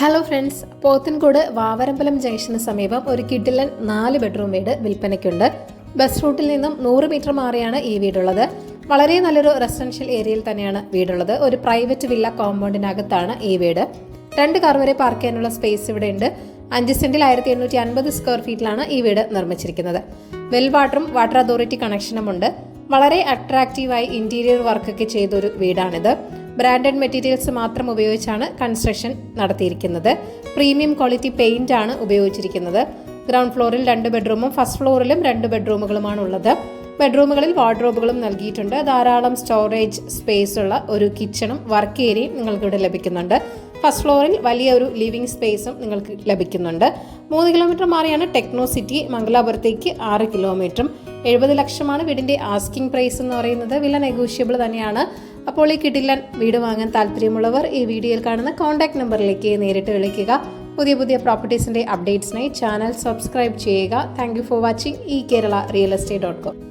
Hello friends, Pothencode വാവരമ്പലം junction സമീപം ഒരു കിഡിലൻ 4 ബെഡ്റൂം വീട് വിൽപ്പനയ്ക്കുണ്ട്. ബസ് റൂട്ടിൽ നിന്നും 100 മീറ്റർ മാറിയാണ് ഈ വീടുള്ളത്. വളരെ നല്ലൊരു റെസിഡൻഷ്യൽ ഏരിയയിൽ തന്നെയാണ് വീടുള്ളത്. ഒരു പ്രൈവറ്റ് വില്ല കോമ്പൗണ്ടിനകത്താണ് ഈ വീട്. 2 കാർ വരെ പാർക്ക് ചെയ്യാനുള്ള സ്പേസ് ഇവിടെ ഉണ്ട്. 5 സെന്റിൽ 1850 സ്ക്വയർ ഫീറ്റിലാണ് ഈ വീട് നിർമ്മിച്ചിരിക്കുന്നത്. വെൽ വാട്ടറും വാട്ടർ അതോറിറ്റി കണക്ഷനും ഉണ്ട്. വളരെ അട്രാക്റ്റീവായി ഇന്റീരിയർ വർക്കൊക്കെ ചെയ്തൊരു വീടാണിത്. ബ്രാൻഡഡ് മെറ്റീരിയൽസ് മാത്രം ഉപയോഗിച്ചാണ് കൺസ്ട്രക്ഷൻ നടത്തിയിരിക്കുന്നത്. പ്രീമിയം ക്വാളിറ്റി പെയിന്റ് ആണ് ഉപയോഗിച്ചിരിക്കുന്നത്. ഗ്രൗണ്ട് ഫ്ലോറിൽ 2 ബെഡ്റൂമും ഫസ്റ്റ് ഫ്ലോറിലും 2 ബെഡ്റൂമുകളുമാണ് ഉള്ളത്. ബെഡ്റൂമുകളിൽ വാർഡ്രോബുകളും നൽകിയിട്ടുണ്ട്. ധാരാളം സ്റ്റോറേജ് സ്പേസ് ഉള്ള ഒരു കിച്ചണും വർക്ക് ഏരിയയും നിങ്ങൾക്ക് ഇവിടെ ലഭിക്കുന്നുണ്ട്. ഫസ്റ്റ് ഫ്ലോറിൽ വലിയ ഒരു ലിവിംഗ് സ്പേസും നിങ്ങൾക്ക് ലഭിക്കുന്നുണ്ട്. 3 കിലോമീറ്റർ മാറിയാണ് ടെക്നോ സിറ്റി. മംഗലാപുരത്തേക്ക് 6 കിലോമീറ്ററും. 70 ലക്ഷമാണ് വീടിന്റെ ആസ്കിംഗ് പ്രൈസ് എന്ന് പറയുന്നത്. വില നെഗോഷ്യബിൾ തന്നെയാണ്. അപ്പോൾ ഈ കിടിലൻ വീട് വാങ്ങാൻ താല്പര്യമുള്ളവർ ഈ വീഡിയോയിൽ കാണുന്ന കോൺടാക്ട് നമ്പറിലേക്ക് നേരിട്ട് വിളിക്കുക. പുതിയ പ്രോപ്പർട്ടീസിന്റെ അപ്ഡേറ്റ്സിനായി ചാനൽ സബ്സ്ക്രൈബ് ചെയ്യുക. Thank you for watching. ഈ കേരള റിയൽ എസ്റ്റേറ്റ്.com